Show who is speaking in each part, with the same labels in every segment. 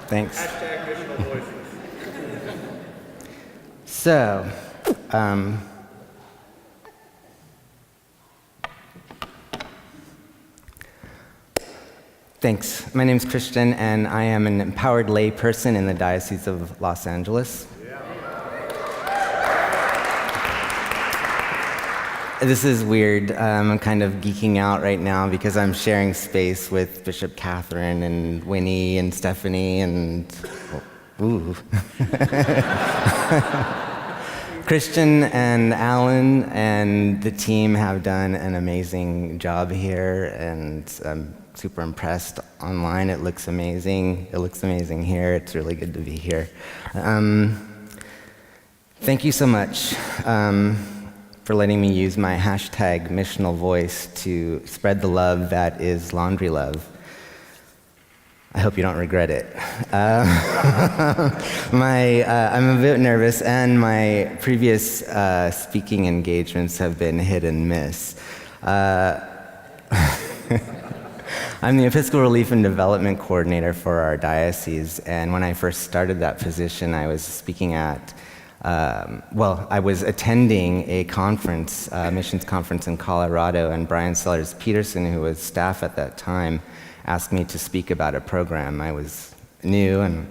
Speaker 1: Thanks.
Speaker 2: Hashtag Missional Voices.
Speaker 1: So, thanks. My name's Christian, and I am an empowered lay person in the Diocese of Los Angeles. This is weird. I'm kind of geeking out right now because I'm sharing space with Bishop Catherine and Winnie and Stephanie and Christian and Alan and the team have done an amazing job here, and I'm super impressed online. It looks amazing. It looks amazing here. It's really good to be here. Thank you so much for letting me use my hashtag missional voice to spread the love that is laundry love. I hope you don't regret it. I'm a bit nervous, and my previous speaking engagements have been hit and miss. I'm the Episcopal Relief and Development Coordinator for our diocese, and when I first started that position, I was speaking at I was attending a conference, missions conference in Colorado, and Brian Sellers Peterson, who was staff at that time, asked me to speak about a program. I was new, and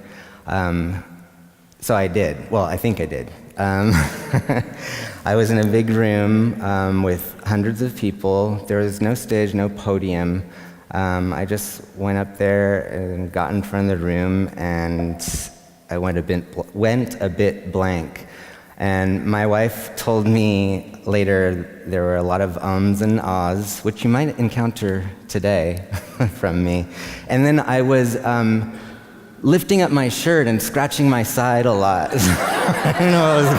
Speaker 1: so I did. Well, I think I did. I was in a big room with hundreds of people. There was no stage, no podium. I just went up there and got in front of the room, and I went a bit blank. And my wife told me later there were a lot of ums and ahs, which you might encounter today from me. And then I was lifting up my shirt and scratching my side a lot. I don't know what was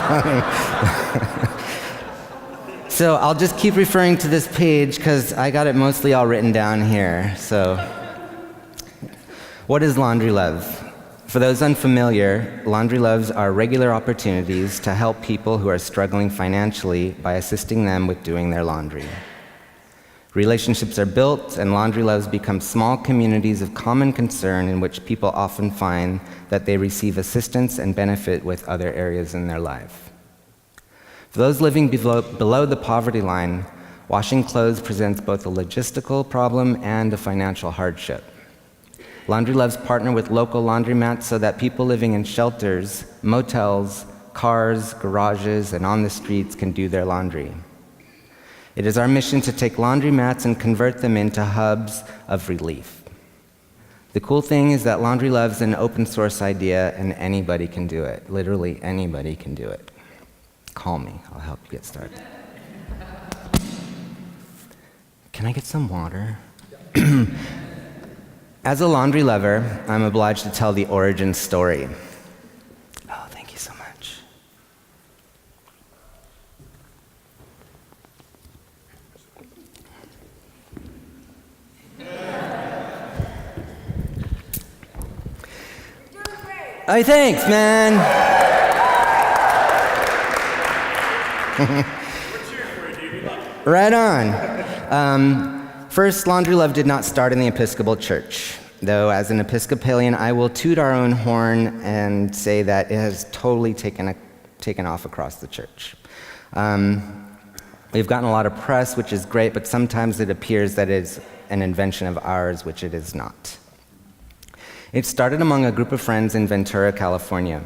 Speaker 1: going. So I'll just keep referring to this page because I got it mostly all written down here. So, what is laundry love? For those unfamiliar, laundry loves are regular opportunities to help people who are struggling financially by assisting them with doing their laundry. Relationships are built, and laundry loves become small communities of common concern in which people often find that they receive assistance and benefit with other areas in their life. For those living below the poverty line, washing clothes presents both a logistical problem and a financial hardship. Laundry Loves partner with local laundromats so that people living in shelters, motels, cars, garages, and on the streets can do their laundry. It is our mission to take laundromats and convert them into hubs of relief. The cool thing is that Laundry Love's an open source idea, and anybody can do it. Literally anybody can do it. Call me, I'll help you get started. Can I get some water? As a laundry lover, I'm obliged to tell the origin story. Oh, thank you so much. Oh, thanks, man. Right on. First, Laundry Love did not start in the Episcopal Church, though as an Episcopalian, I will toot our own horn and say that it has totally taken off across the church. We've gotten a lot of press, which is great, but sometimes it appears that it's an invention of ours, which it is not. It started among a group of friends in Ventura, California.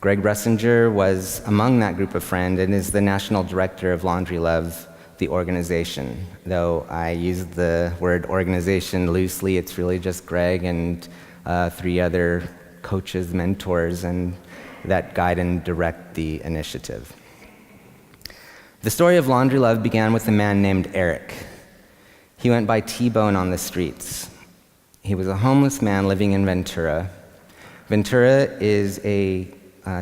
Speaker 1: Greg Ressinger was among that group of friends and is the national director of Laundry Love, the organization. Though I use the word organization loosely, it's really just Greg and 3 other coaches, mentors, and that guide and direct the initiative. The story of Laundry Love began with a man named Eric. He went by T-Bone on the streets. He was a homeless man living in Ventura. Ventura is a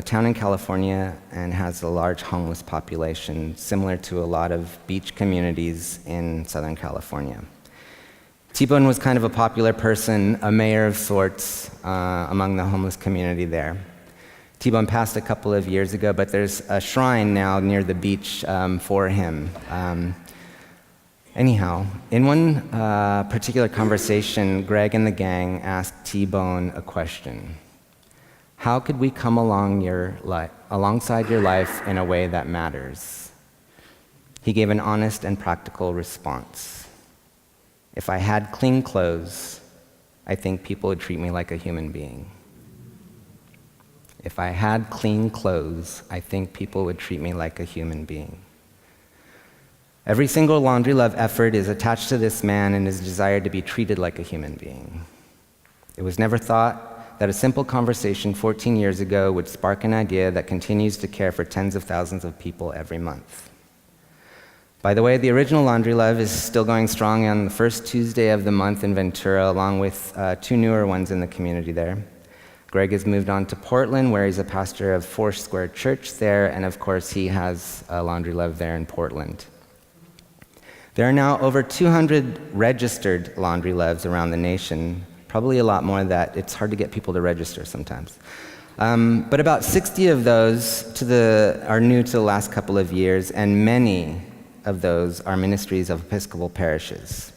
Speaker 1: town in California and has a large homeless population, similar to a lot of beach communities in Southern California. T-Bone was kind of a popular person, a mayor of sorts among the homeless community there. T-Bone passed a couple of years ago, but there's a shrine now near the beach for him. Anyhow, in one particular conversation, Greg and the gang asked T-Bone a question. How could we come alongside your life in a way that matters? He gave an honest and practical response. If I had clean clothes, I think people would treat me like a human being. If I had clean clothes, I think people would treat me like a human being. Every single Laundry Love effort is attached to this man and his desire to be treated like a human being. It was never thought that a simple conversation 14 years ago would spark an idea that continues to care for tens of thousands of people every month. By the way, the original Laundry Love is still going strong on the first Tuesday of the month in Ventura, along with two newer ones in the community there. Greg has moved on to Portland, where he's a pastor of Foursquare Church there, and of course he has a Laundry Love there in Portland. There are now over 200 registered Laundry Loves around the nation, probably a lot more than that. It's hard to get people to register sometimes. But about 60 of those are new to the last couple of years, and many of those are ministries of Episcopal parishes.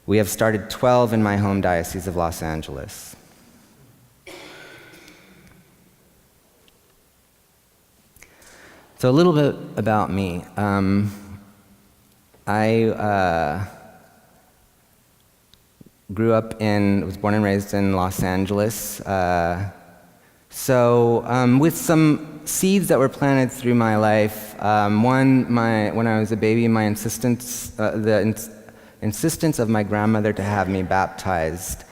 Speaker 1: We have started 12 in my home diocese of Los Angeles. So a little bit about me. I was born and raised in Los Angeles. With some seeds that were planted through my life, when I was a baby, the insistence of my grandmother to have me baptized.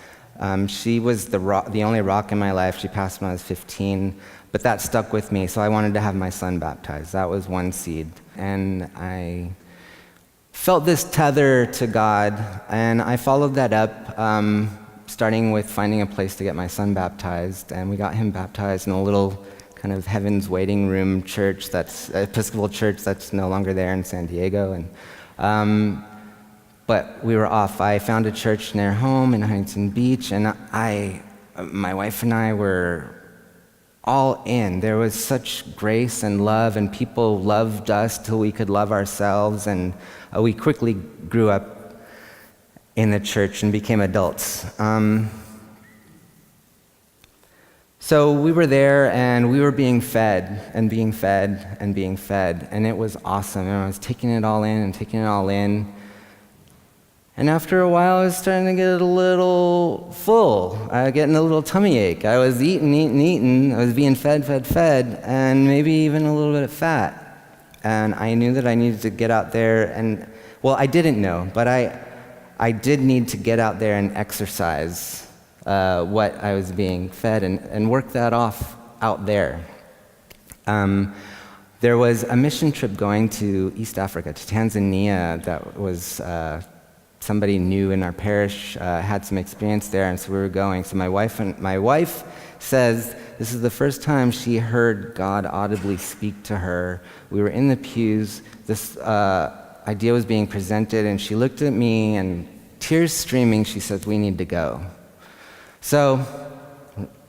Speaker 1: She was the only rock in my life. She passed when I was 15, but that stuck with me, so I wanted to have my son baptized. That was one seed. And I felt this tether to God, and I followed that up, starting with finding a place to get my son baptized, and we got him baptized in a little kind of heaven's waiting room church, that's Episcopal church that's no longer there in San Diego. But we were off. I found a church near home in Huntington Beach, and my wife and I were all in. There was such grace and love, and people loved us till we could love ourselves, and we quickly grew up in the church and became adults. So we were there, and we were being fed, and being fed, and being fed, and it was awesome. And I was taking it all in, and taking it all in. And after a while, I was starting to get a little full, getting a little tummy ache. I was eating. I was being fed, and maybe even a little bit of fat. And I knew that I needed to get out there I didn't know, but I did need to get out there and exercise what I was being fed and work that off out there. There was a mission trip going to East Africa, to Tanzania, that was somebody new in our parish had some experience there, and so we were going. So my wife says this is the first time she heard God audibly speak to her. We were in the pews. This idea was being presented, and she looked at me, and tears streaming, she says, "We need to go." So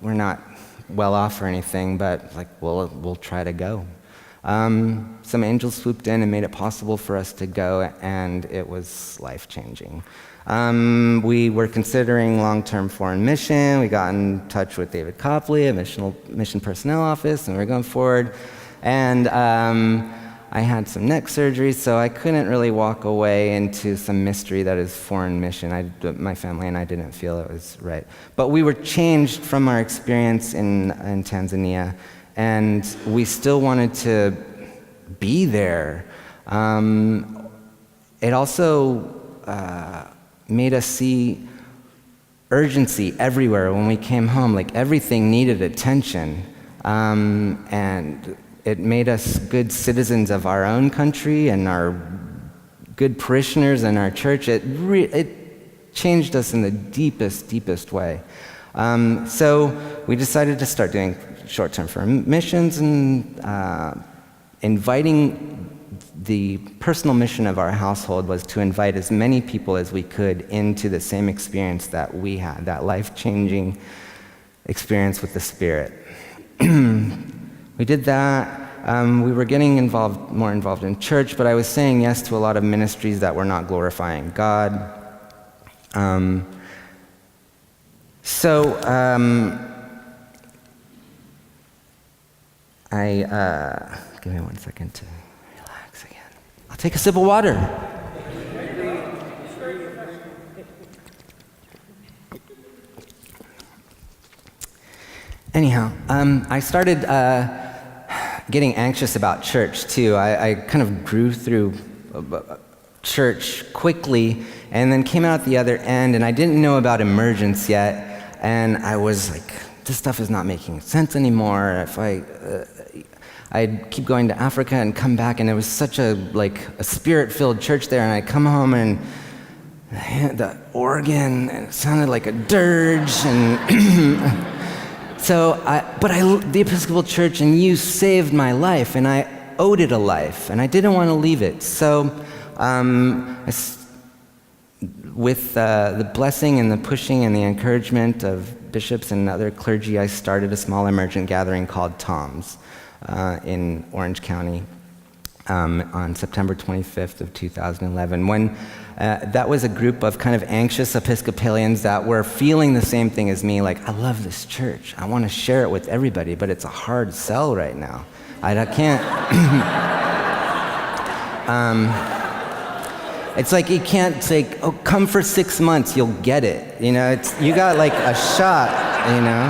Speaker 1: we're not well off or anything, but we'll try to go. Some angels swooped in and made it possible for us to go, and it was life-changing. We were considering long-term foreign mission. We got in touch with David Copley at Mission Personnel Office, and we were going forward. And I had some neck surgery, so I couldn't really walk away into some mystery that is foreign mission. My family and I didn't feel it was right. But we were changed from our experience in Tanzania, and we still wanted to be there. It also made us see urgency everywhere when we came home. Everything needed attention, and it made us good citizens of our own country and our good parishioners in our church. It changed us in the deepest way. So we decided to start doing short-term foreign missions, and inviting the personal mission of our household was to invite as many people as we could into the same experience that we had, that life-changing experience with the Spirit. We did that. We were getting more involved in church, but I was saying yes to a lot of ministries that were not glorifying God. Give me 1 second to relax again. I'll take a sip of water. Anyhow, I started getting anxious about church too. I kind of grew through church quickly and then came out the other end, and I didn't know about emergence yet, and I was like, this stuff is not making sense anymore. If I'd keep going to Africa and come back, and it was such a spirit-filled church there, and I'd come home and the organ, and it sounded like a dirge, and the Episcopal Church, and you saved my life, and I owed it a life, and I didn't want to leave it. So with the blessing and the pushing and the encouragement of bishops and other clergy, I started a small emergent gathering called TOMS in Orange County on September 25th of 2011, when that was a group of kind of anxious Episcopalians that were feeling the same thing as me, like, I love this church, I want to share it with everybody, but it's a hard sell right now. I can't. It's like you can't say, oh, come for 6 months, you'll get it. You know, you got like a shot, you know.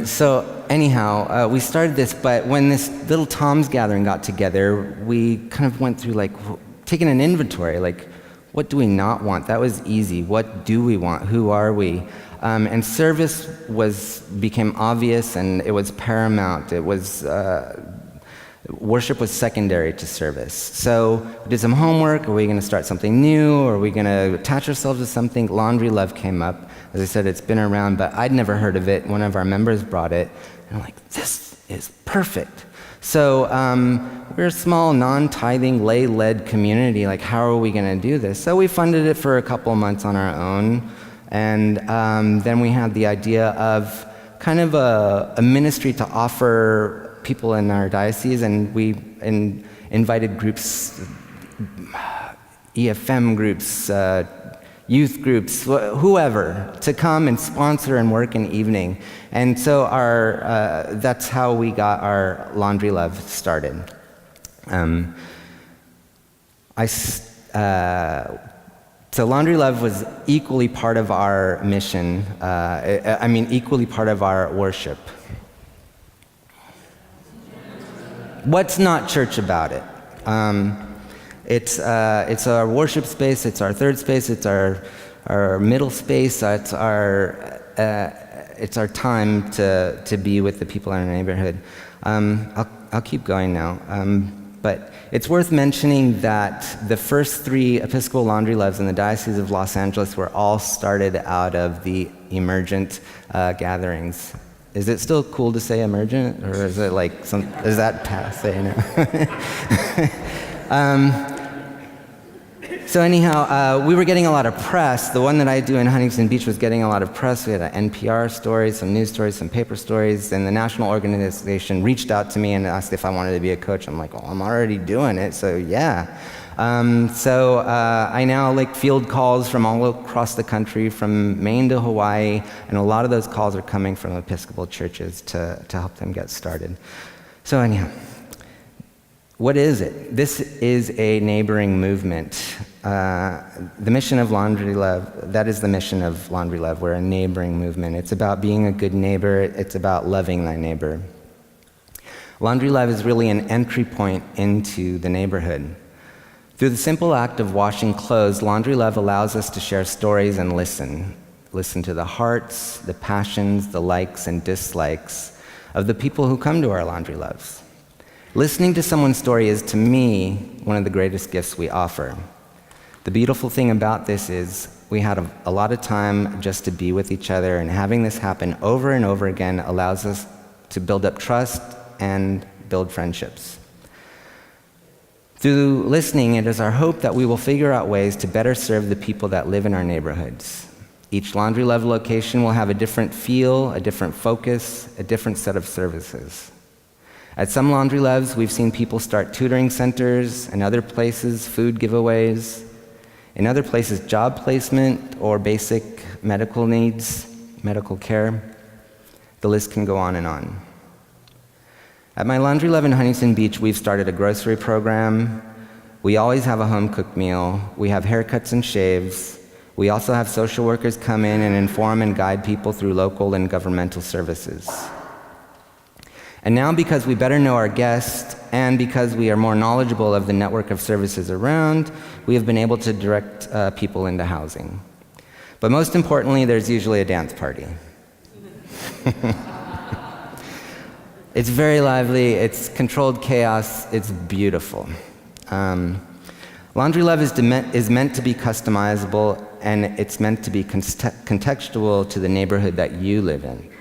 Speaker 1: So anyhow, we started this, but when this little TOMS gathering got together, we kind of went through taking an inventory, what do we not want? That was easy. What do we want? Who are we? And service became obvious, and it was paramount. It was worship was secondary to service. So we did some homework. Are we going to start something new? Are we going to attach ourselves to something? Laundry Love came up. As I said, it's been around, but I'd never heard of it. One of our members brought it, and I'm like, this is perfect. So we're a small, non-tithing, lay-led community. How are we going to do this? So we funded it for a couple of months on our own, and then we had the idea of kind of a ministry to offer people in our diocese, and we invited groups, EFM groups, youth groups, whoever, to come and sponsor and work an evening. And so that's how we got our Laundry Love started. So Laundry Love was equally part of our mission, equally part of our worship. What's not church about it? It's our worship space, it's our third space, it's our middle space, it's our time to be with the people in our neighborhood. I'll keep going now. But it's worth mentioning that the first 3 Episcopal Laundry Loves in the Diocese of Los Angeles were all started out of the emergent gatherings. Is it still cool to say emergent, or is it is that passe now? So anyhow, we were getting a lot of press. The one that I do in Huntington Beach was getting a lot of press. We had an NPR story, some news stories, some paper stories, and the national organization reached out to me and asked if I wanted to be a coach. I'm like, well, I'm already doing it, so yeah. So I now field calls from all across the country, from Maine to Hawaii, and a lot of those calls are coming from Episcopal churches to help them get started. So anyhow, what is it? This is a neighboring movement. The mission of Laundry Love, that is the mission of Laundry Love. We're a neighboring movement. It's about being a good neighbor. It's about loving thy neighbor. Laundry Love is really an entry point into the neighborhood. Through the simple act of washing clothes, Laundry Love allows us to share stories and listen. Listen to the hearts, the passions, the likes and dislikes of the people who come to our Laundry Loves. Listening to someone's story is, to me, one of the greatest gifts we offer. The beautiful thing about this is we had a lot of time just to be with each other, and having this happen over and over again allows us to build up trust and build friendships. Through listening, it is our hope that we will figure out ways to better serve the people that live in our neighborhoods. Each Laundry Love location will have a different feel, a different focus, a different set of services. At some Laundry Loves, we've seen people start tutoring centers, and other places, food giveaways. In other places, job placement or basic medical needs. medical care. The list can go on and on. At my Laundry Love in Huntington Beach, we've started a grocery program. We always have a home-cooked meal. We have haircuts and shaves. We also have social workers come in and inform and guide people through local and governmental services. And now, because we better know our guests and because we are more knowledgeable of the network of services around, we have been able to direct people into housing. But most importantly, there's usually a dance party. It's very lively, it's controlled chaos, it's beautiful. Laundry Love is meant to be customizable, and it's meant to be contextual to the neighborhood that you live in.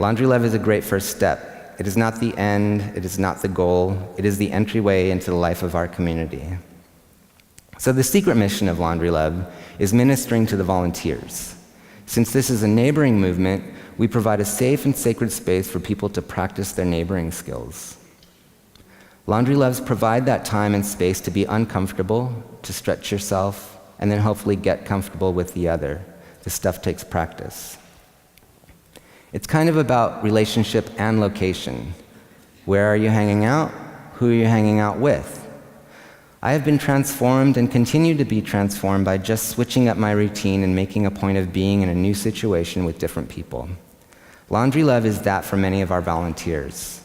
Speaker 1: Laundry Love is a great first step. It is not the end, it is not the goal, it is the entryway into the life of our community. So the secret mission of Laundry Love is ministering to the volunteers. Since this is a neighboring movement, we provide a safe and sacred space for people to practice their neighboring skills. Laundry Loves provide that time and space to be uncomfortable, to stretch yourself, and then hopefully get comfortable with the other. This stuff takes practice. It's kind of about relationship and location. Where are you hanging out? Who are you hanging out with? I have been transformed and continue to be transformed by just switching up my routine and making a point of being in a new situation with different people. Laundry Love is that for many of our volunteers.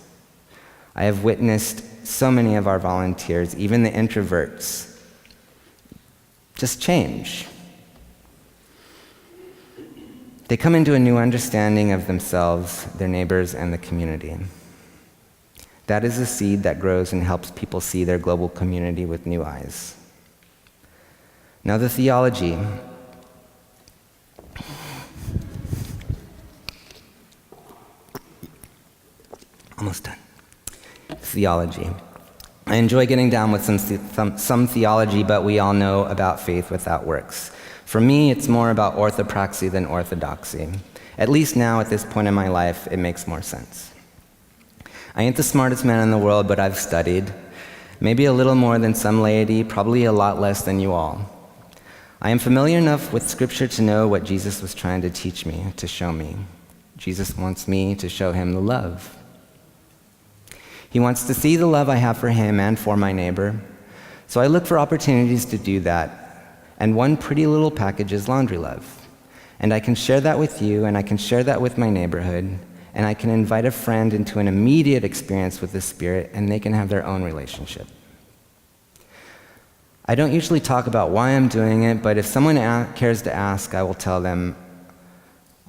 Speaker 1: I have witnessed so many of our volunteers, even the introverts, just change. They come into a new understanding of themselves, their neighbors, and the community. That is a seed that grows and helps people see their global community with new eyes. Now, the theology. Almost done. Theology. I enjoy getting down with some theology, but we all know about faith without works. For me, it's more about orthopraxy than orthodoxy. At least now, at this point in my life, it makes more sense. I ain't the smartest man in the world, but I've studied. Maybe a little more than some laity, probably a lot less than you all. I am familiar enough with Scripture to know what Jesus was trying to teach me, to show me. Jesus wants me to show him the love. He wants to see the love I have for him and for my neighbor. So I look for opportunities to do that. And one pretty little package is Laundry Love. And I can share that with you, and I can share that with my neighborhood, and I can invite a friend into an immediate experience with the Spirit, and they can have their own relationship. I don't usually talk about why I'm doing it, but if someone cares to ask, I will tell them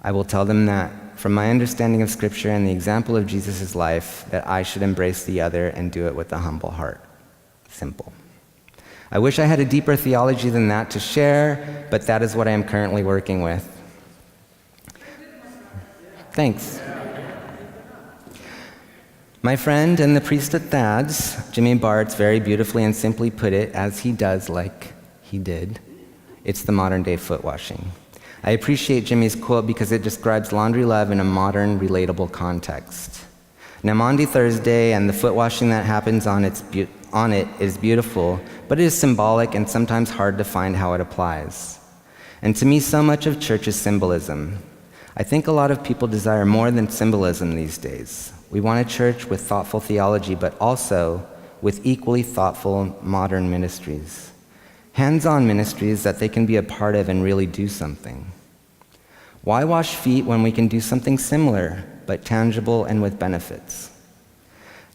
Speaker 1: that from my understanding of Scripture and the example of Jesus' life, that I should embrace the other and do it with a humble heart. Simple. I wish I had a deeper theology than that to share, but that is what I am currently working with. Thanks. My friend and the priest at Thad's, Jimmy Bartz, very beautifully and simply put it, as he does like he did, it's the modern day foot washing. I appreciate Jimmy's quote because it describes Laundry Love in a modern, relatable context. Now, Maundy Thursday and the foot washing that happens on it is beautiful, but it is symbolic and sometimes hard to find how it applies. And to me, so much of church is symbolism. I think a lot of people desire more than symbolism these days. We want a church with thoughtful theology, but also with equally thoughtful modern ministries. Hands-on ministries that they can be a part of and really do something. Why wash feet when we can do something similar, but tangible and with benefits?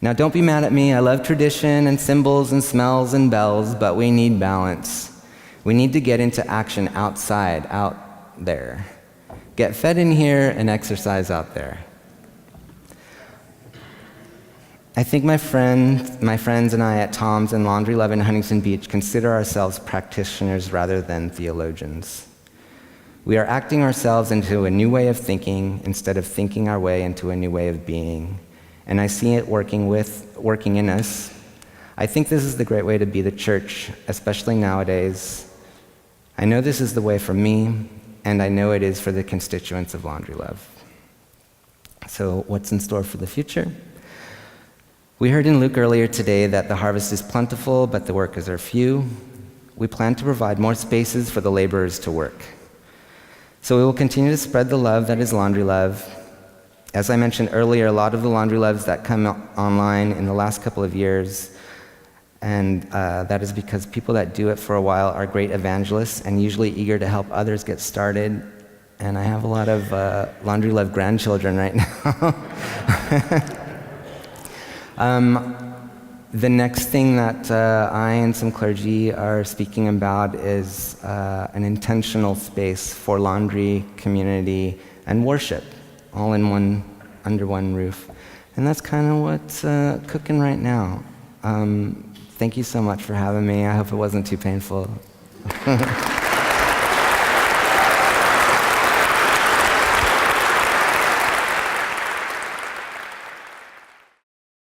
Speaker 1: Now, don't be mad at me. I love tradition and symbols and smells and bells, but we need balance. We need to get into action outside, out there. Get fed in here and exercise out there. I think my friends and I at Tom's and Laundry Love in Huntington Beach consider ourselves practitioners rather than theologians. We are acting ourselves into a new way of thinking instead of thinking our way into a new way of being. And I see it working in us. I think this is the great way to be the church, especially nowadays. I know this is the way for me, and I know it is for the constituents of Laundry Love. So what's in store for the future? We heard in Luke earlier today that the harvest is plentiful, but the workers are few. We plan to provide more spaces for the laborers to work. So we will continue to spread the love that is Laundry Love. As I mentioned earlier, a lot of the Laundry Loves that come online in the last couple of years, and that is because people that do it for a while are great evangelists and usually eager to help others get started. And I have a lot of Laundry Love grandchildren right now. The next thing that I and some clergy are speaking about is an intentional space for laundry, community, and worship, all under one roof. And that's kind of what's cooking right now. Thank you so much for having me. I hope it wasn't too painful.